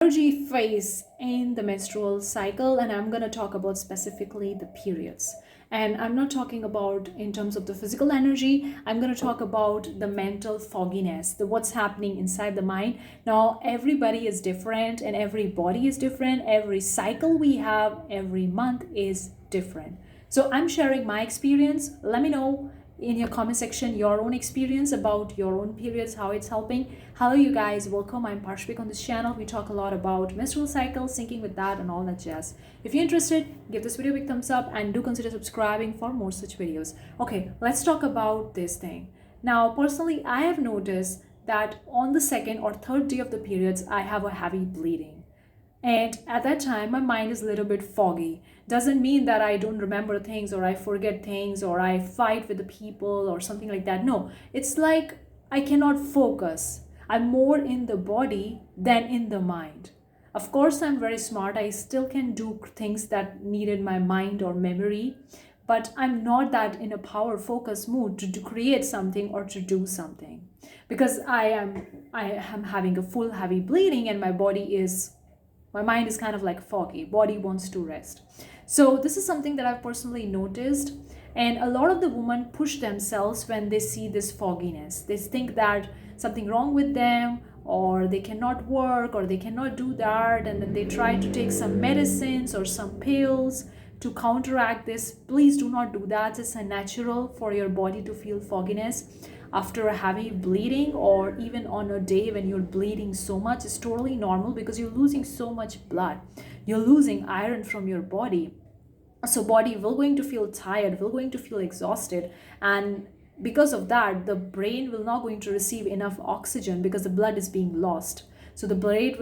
Energy phase in the menstrual cycle, and I'm going to talk about specifically the periods. And I'm not talking about in terms of the physical energy. I'm going to talk about the mental fogginess, the what's happening inside the mind. Now everybody is different and every body is different. Every cycle we have every month is different. So I'm sharing my experience. Let me know in your comment section your own experience about your own periods, how it's helping. Hello you guys, welcome. I'm Parshvik. On this channel we talk a lot about menstrual cycle, syncing with that and all that jazz. If you're interested, give this video a big thumbs up and do consider subscribing for more such videos. Okay, let's talk about this thing. Now personally, I have noticed that on the second or third day of the periods I have a heavy bleeding, and at that time, my mind is a little bit foggy. Doesn't mean that I don't remember things or I forget things or I fight with the people or something like that. No, it's like I cannot focus. I'm more in the body than in the mind. Of course, I'm very smart. I still can do things that needed my mind or memory, but I'm not that in a power focus mood to create something or to do something because I am having a full heavy bleeding and my mind is kind of like foggy, body wants to rest. So this is something that I've personally noticed, and a lot of the women push themselves when they see this fogginess. They think that something wrong with them, or they cannot work, or they cannot do that, and then they try to take some medicines or some pills to counteract this. Please do not do that. It's unnatural for your body to feel fogginess after a heavy bleeding, or even on a day when you're bleeding so much. Is totally normal because you're losing so much blood, you're losing iron from your body. So body will going to feel tired, will going to feel exhausted, and because of that the brain will not going to receive enough oxygen because the blood is being lost. So the brain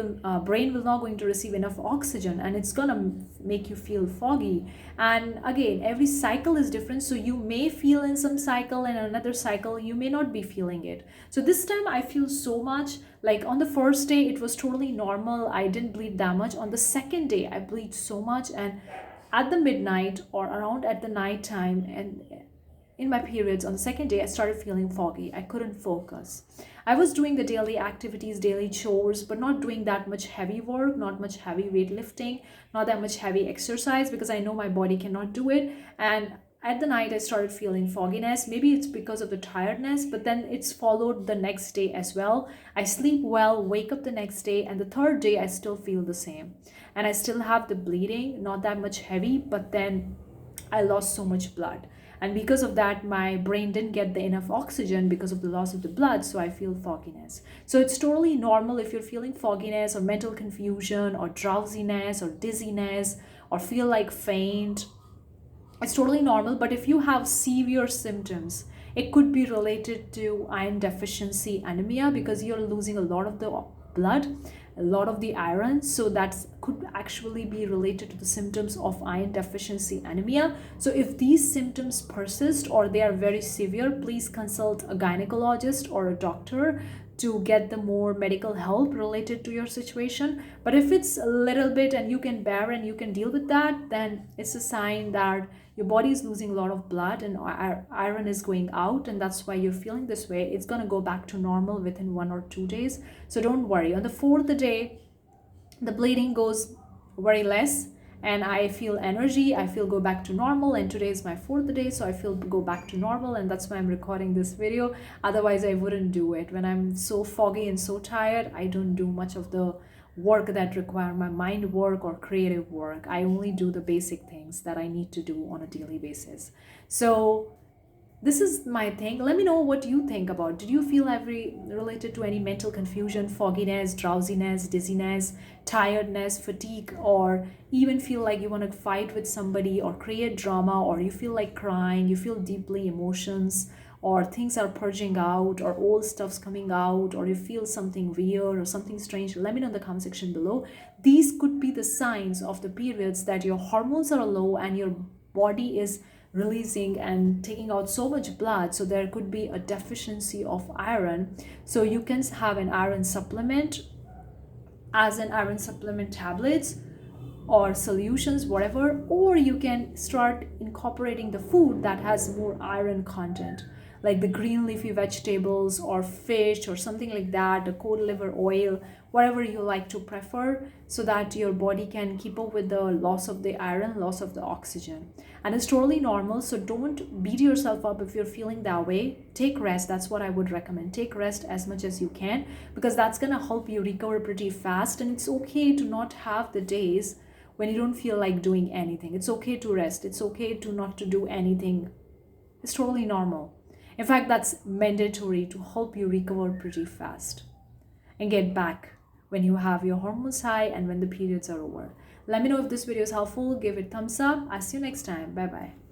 will not going to receive enough oxygen, and it's gonna make you feel foggy. And again, every cycle is different, so you may feel in some cycle and another cycle you may not be feeling it. So this time I feel so much. Like on the first day it was totally normal, I didn't bleed that much. On the second day I bleed so much, and at the midnight or around at the night time and in my periods on the second day I started feeling foggy. I couldn't focus. I was doing the daily activities, daily chores, but not doing that much heavy work, not much heavy weightlifting, not that much heavy exercise because I know my body cannot do it. And at the night I started feeling fogginess. Maybe it's because of the tiredness, but then it's followed the next day as well. I sleep well, wake up the next day, and the third day I still feel the same. And I still have the bleeding, not that much heavy, but then I lost so much blood. And because of that, my brain didn't get the enough oxygen because of the loss of the blood, so I feel fogginess. So it's totally normal if you're feeling fogginess or mental confusion or drowsiness or dizziness or feel like faint. It's totally normal. But if you have severe symptoms, it could be related to iron deficiency anemia because you're losing a lot of the blood, a lot of the iron. So that could actually be related to the symptoms of iron deficiency anemia. So if these symptoms persist or they are very severe, please consult a gynecologist or a doctor to get the more medical help related to your situation. But if it's a little bit and you can bear and you can deal with that, then it's a sign that your body is losing a lot of blood and iron is going out, and that's why you're feeling this way. It's going to go back to normal within 1 or 2 days, so don't worry. On the fourth day the bleeding goes very less and I feel energy, I feel go back to normal, and today is my fourth day, so I feel go back to normal, and that's why I'm recording this video. Otherwise I wouldn't do it. When I'm so foggy and so tired, I don't do much of the work that require my mind work or creative work. I only do the basic things that I need to do on a daily basis. So this is my thing. Let me know what you think about. Did you feel every related to any mental confusion, fogginess, drowsiness, dizziness, tiredness, fatigue, or even feel like you want to fight with somebody or create drama, or you feel like crying, you feel deeply emotions, or things are purging out, or old stuff's coming out, or you feel something weird or something strange? Let me know in the comment section below. These could be the signs of the periods that your hormones are low and your body is releasing and taking out so much blood, so there could be a deficiency of iron. So you can have an iron supplement, as an iron supplement tablets or solutions, whatever, or you can start incorporating the food that has more iron content. like the green leafy vegetables or fish or something like that, a cod liver oil, whatever you like to prefer, so that your body can keep up with the loss of the iron, loss of the oxygen. And it's totally normal, so don't beat yourself up if you're feeling that way. Take rest. That's what I would recommend. Take rest as much as you can, because that's going to help you recover pretty fast. And it's okay to not have the days when you don't feel like doing anything. It's okay to rest. It's okay to not to do anything. It's totally normal. In fact, that's mandatory to help you recover pretty fast and get back when you have your hormones high and when the periods are over. Let me know if this video is helpful. Give it thumbs up. I'll see you next time. Bye bye.